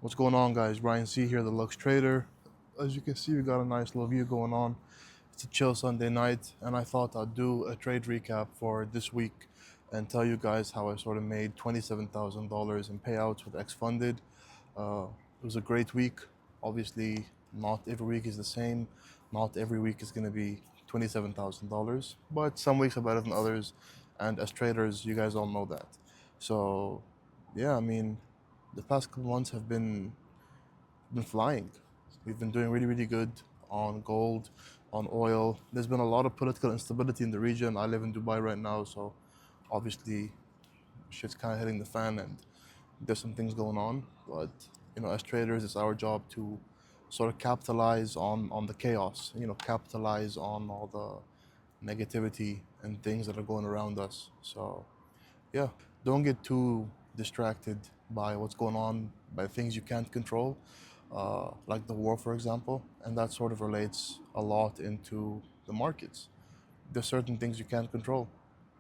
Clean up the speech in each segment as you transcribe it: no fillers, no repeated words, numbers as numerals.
What's going on, guys? Brian C here, the Lux Trader. As you can see, we got a nice little view going on. It's a chill Sunday night, and I thought I'd do a trade recap for this week and tell you guys how I sort of made $27,000 in payouts with X Funded. It was a great week. Obviously, not every week is the same. Not every week is going to be $27,000, but some weeks are better than others. And as traders, you guys all know that. So, yeah, I mean, the past couple months have been flying. We've been doing really, really good on gold, on oil. There's been a lot of political instability in the region. I live in Dubai right now, so obviously shit's kind of hitting the fan, and there's some things going on. But as traders, it's our job to sort of capitalize on the chaos. Capitalize on all the negativity and things that are going around us. So yeah, don't get too distracted by what's going on, by things you can't control, like the war, for example. And that sort of relates a lot into the markets. There's certain things you can't control.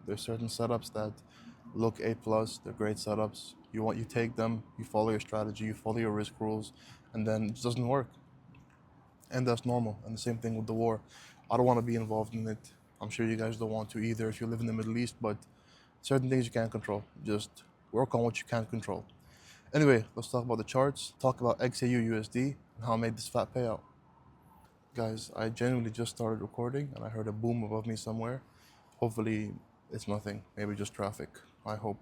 There's certain setups that look A plus, they're great setups. You take them, you follow your strategy, you follow your risk rules, and then it just doesn't work. And that's normal. And the same thing with the war. I don't want to be involved in it. I'm sure you guys don't want to either if you live in the Middle East, but certain things you can't control. Just work on what you can't control. Anyway, let's talk about the charts. Talk about XAUUSD and how I made this fat payout. Guys, I genuinely just started recording and I heard a boom above me somewhere. Hopefully it's nothing, maybe just traffic. I hope.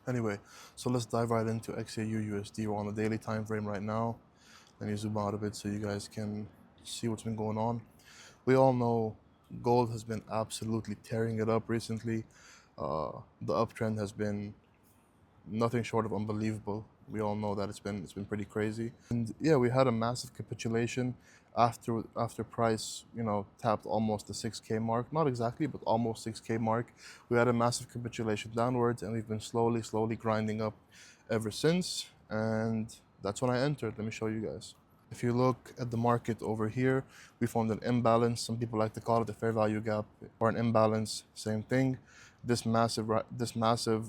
Anyway, so let's dive right into XAUUSD. We're on the daily time frame right now. Let me zoom out a bit so you guys can see what's been going on. We all know gold has been absolutely tearing it up recently. The uptrend has been nothing short of unbelievable. We all know that it's been pretty crazy. And yeah, we had a massive capitulation after price, tapped almost the 6K mark. Not exactly, but almost 6K mark. We had a massive capitulation downwards, and we've been slowly grinding up ever since. And that's when I entered. Let me show you guys. If you look at the market over here, we formed an imbalance. Some people like to call it a fair value gap or an imbalance, same thing. This massive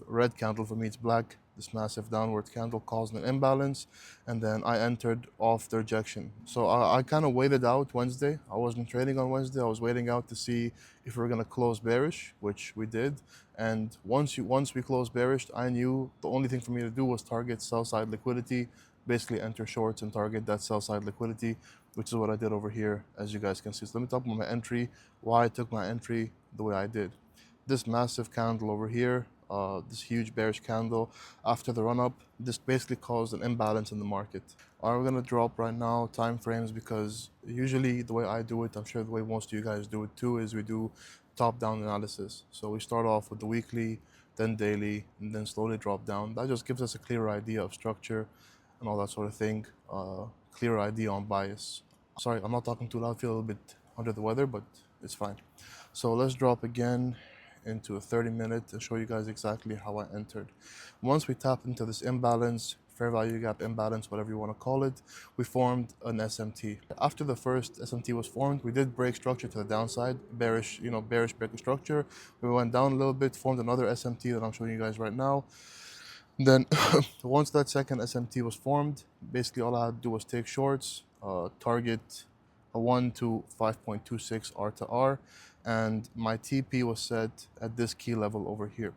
red candle, for me it's black, this massive downward candle caused an imbalance, and then I entered off the rejection. So I kind of waited out Wednesday. I wasn't trading on Wednesday. I was waiting out to see if we were going to close bearish, which we did. And once we closed bearish, I knew the only thing for me to do was target sell side liquidity, basically enter shorts and target that sell side liquidity, which is what I did over here, as you guys can see. So let me talk about my entry, why I took my entry the way I did. This massive candle over here, this huge bearish candle after the run up, this basically caused an imbalance in the market. We're gonna drop right now time frames because usually the way I do it, I'm sure the way most of you guys do it too, is we do top down analysis. So we start off with the weekly, then daily, and then slowly drop down. That just gives us a clearer idea of structure and all that sort of thing, clearer idea on bias. Sorry, I'm not talking too loud, I feel a little bit under the weather, but it's fine. So let's drop again into a 30-minute and show you guys exactly how I entered. Once we tap into this imbalance, fair value gap imbalance, whatever you want to call it, we formed an SMT. After the first SMT was formed, we did break structure to the downside, bearish break structure. We went down a little bit, formed another SMT that I'm showing you guys right now. Then once that second SMT was formed, basically all I had to do was take shorts, target a 1 to 5.26 R to R, and my TP was set at this key level over here.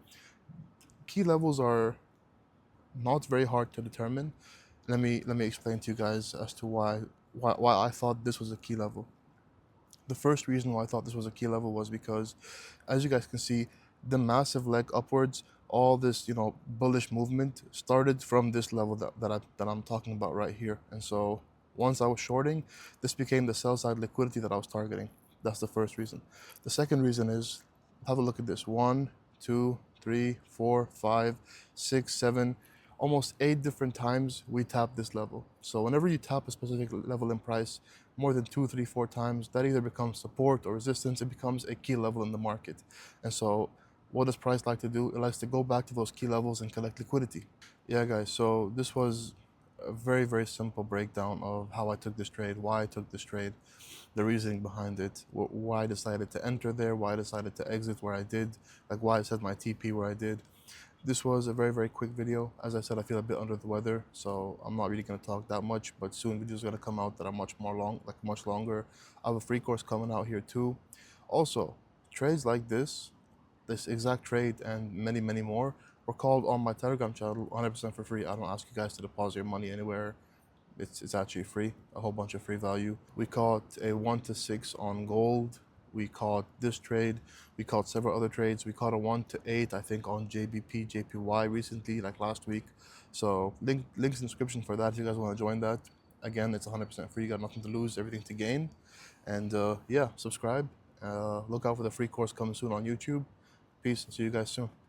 Key levels are not very hard to determine. Let me explain to you guys as to why I thought this was a key level. The first reason why I thought this was a key level was because, as you guys can see, the massive leg upwards, all this bullish movement started from this level that I'm talking about right here. And so once I was shorting, this became the sell side liquidity that I was targeting. That's the first reason. The second reason is, have a look at this. 1, 2, 3, 4, 5, 6, 7, almost 8 different times we tap this level. So whenever you tap a specific level in price more than 2, 3, 4 times, that either becomes support or resistance. It becomes a key level in the market. And so what does price like to do? It likes to go back to those key levels and collect liquidity. Yeah, guys, so this was a very, very simple breakdown of how I took this trade, why I took this trade, the reasoning behind it, why I decided to enter there, why I decided to exit where I did, like why I set my TP where I did. This was a very quick video. As I said, I feel a bit under the weather, so I'm not really going to talk that much, but soon videos are going to come out that are much longer. I have a free course coming out here too. Also, trades like this exact trade and many more were called on my Telegram channel 100% for free. I don't ask you guys to deposit your money anywhere. It's actually free, a whole bunch of free value. We caught a 1 to 6 on gold. We caught this trade. We caught several other trades. We caught a 1 to 8, I think, on JBP, JPY recently, like last week. So links in the description for that if you guys want to join that. Again, it's 100% free. You got nothing to lose, everything to gain. And yeah, subscribe. Look out for the free course coming soon on YouTube. Peace. See you guys soon.